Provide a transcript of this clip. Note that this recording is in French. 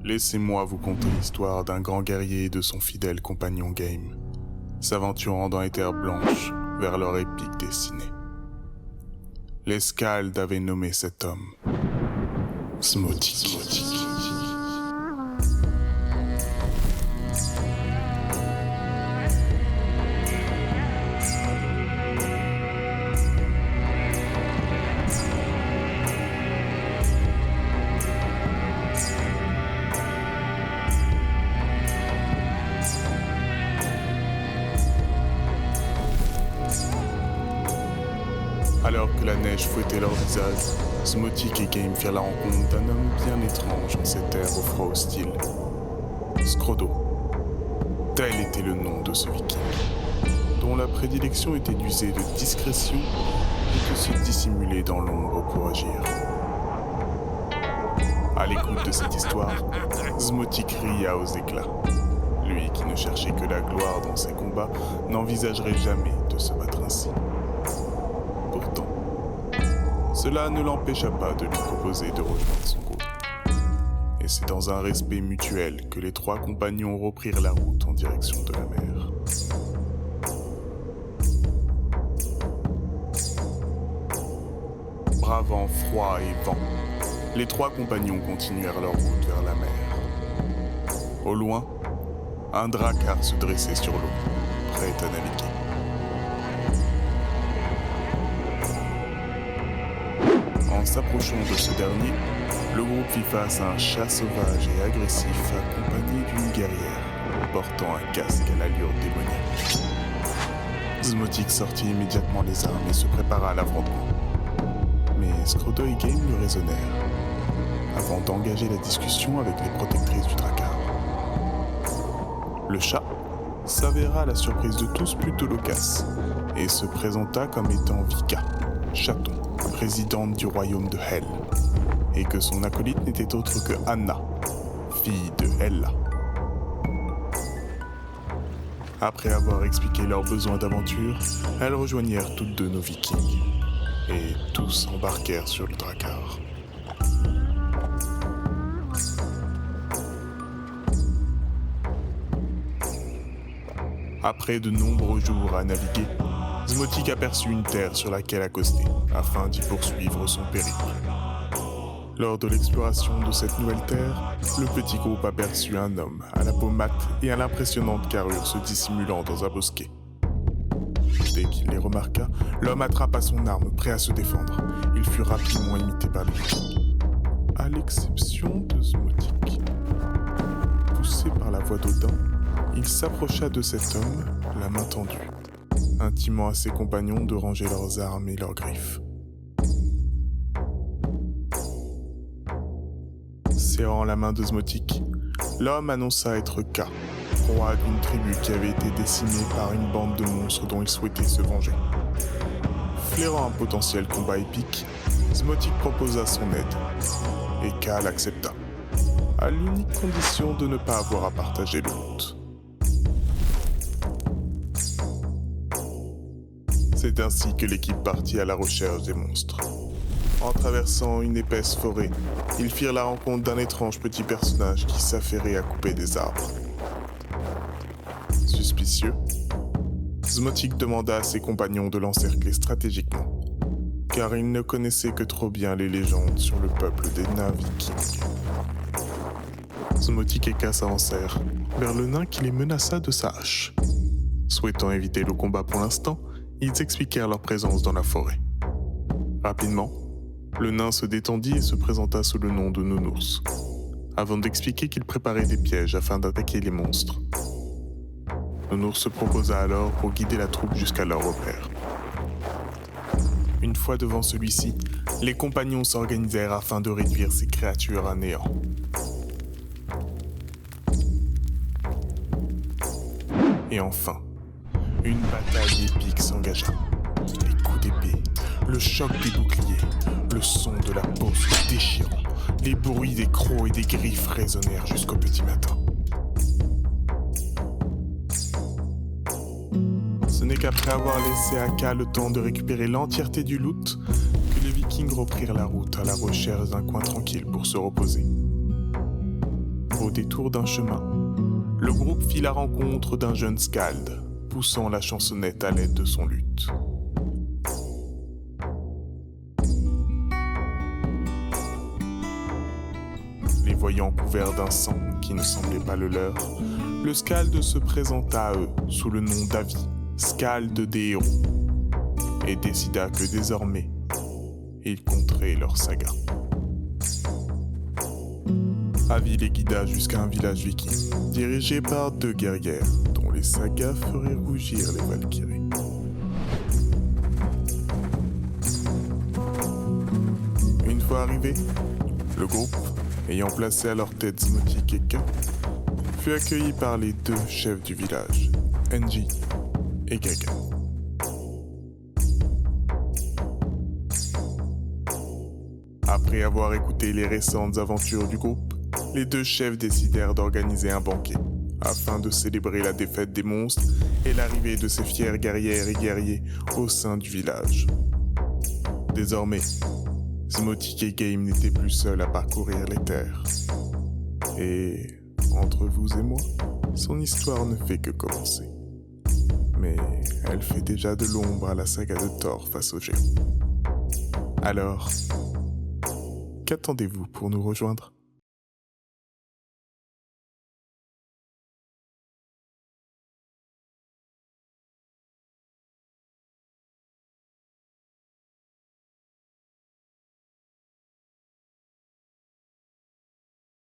Laissez-moi vous conter l'histoire d'un grand guerrier et de son fidèle compagnon Game, s'aventurant dans les terres blanches vers leur épique destinée. L'escalde avait nommé cet homme Smotik. Alors que la neige fouettait leurs visages, Smotik et Game firent la rencontre d'un homme bien étrange en ces terres au froid hostile. Skrodo. Tel était le nom de ce viking, dont la prédilection était d'user de discrétion et de se dissimuler dans l'ombre pour agir. À l'écoute de cette histoire, Smotik ria aux éclats. Lui qui ne cherchait que la gloire dans ses combats n'envisagerait jamais de se battre ainsi. Pourtant, cela ne l'empêcha pas de lui proposer de rejoindre son groupe. Et c'est dans un respect mutuel que les trois compagnons reprirent la route en direction de la mer. Bravant froid et vent, les trois compagnons continuèrent leur route vers la mer. Au loin, un drakkar se dressait sur l'eau, prêt à naviguer. En s'approchant de ce dernier, le groupe fit face à un chat sauvage et agressif accompagné d'une guerrière portant un casque à l'allure démoniaque. Smotik sortit immédiatement les armes et se prépara à l'affrontement. Mais Skrodo et Game lui raisonnèrent, avant d'engager la discussion avec les protectrices du drakkar. Le chat s'avéra à la surprise de tous plutôt loquace et se présenta comme étant Vika, chaton, présidente du royaume de Hel, et que son acolyte n'était autre que Anna, fille de Hela. Après avoir expliqué leurs besoins d'aventure, elles rejoignirent toutes deux nos vikings, et tous embarquèrent sur le drakkar. Après de nombreux jours à naviguer, Smotik aperçut une terre sur laquelle accoster, afin d'y poursuivre son périple. Lors de l'exploration de cette nouvelle terre, le petit groupe aperçut un homme à la peau mate et à l'impressionnante carrure se dissimulant dans un bosquet. Dès qu'il les remarqua, l'homme attrapa son arme, prêt à se défendre. Il fut rapidement imité par les vikings, à l'exception de Smotik. Poussé par la voix d'Odin, il s'approcha de cet homme, la main tendue, intimant à ses compagnons de ranger leurs armes et leurs griffes. Serrant la main de Smotik, l'homme annonça être K, roi d'une tribu qui avait été décimée par une bande de monstres dont il souhaitait se venger. Flairant un potentiel combat épique, Smotik proposa son aide, et K l'accepta, à l'unique condition de ne pas avoir à partager le loot. C'est ainsi que l'équipe partit à la recherche des monstres. En traversant une épaisse forêt, ils firent la rencontre d'un étrange petit personnage qui s'affairait à couper des arbres. Suspicieux, Smotik demanda à ses compagnons de l'encercler stratégiquement, car il ne connaissait que trop bien les légendes sur le peuple des nains vikings. Smotik et K s'avancèrent vers le nain qui les menaça de sa hache. Souhaitant éviter le combat pour l'instant, ils expliquèrent leur présence dans la forêt. Rapidement, le nain se détendit et se présenta sous le nom de Nounours, avant d'expliquer qu'il préparait des pièges afin d'attaquer les monstres. Nounours se proposa alors pour guider la troupe jusqu'à leur repère. Une fois devant celui-ci, les compagnons s'organisèrent afin de réduire ces créatures à néant. Et enfin, une bataille épique s'engagea. Les coups d'épée, le choc des boucliers, le son de la peau se déchirant, les bruits des crocs et des griffes résonnèrent jusqu'au petit matin. Ce n'est qu'après avoir laissé à K le temps de récupérer l'entièreté du loot que les Vikings reprirent la route à la recherche d'un coin tranquille pour se reposer. au détour d'un chemin, le groupe fit la rencontre d'un jeune skald, poussant la chansonnette à l'aide de son luth. Les voyant couverts d'un sang qui ne semblait pas le leur, le skald se présenta à eux sous le nom d'Avi, skald des héros, et décida que désormais, ils compteraient leur saga. Avi les guida jusqu'à un village viking, dirigé par 2 guerrières, dont les sagas feraient rougir les Valkyries. Une fois arrivé, le groupe, ayant placé à leur tête Zmotik et Ka, fut accueilli par les 2 chefs du village, Enji et Gaga. Après avoir écouté les récentes aventures du groupe, les 2 chefs décidèrent d'organiser un banquet afin de célébrer la défaite des monstres et l'arrivée de ces fiers guerrières et guerriers au sein du village. Désormais, Zmotik et Game n'étaient plus seuls à parcourir les terres. Et, entre vous et moi, son histoire ne fait que commencer. Mais elle fait déjà de l'ombre à la saga de Thor face aux géants. Alors, qu'attendez-vous pour nous rejoindre ?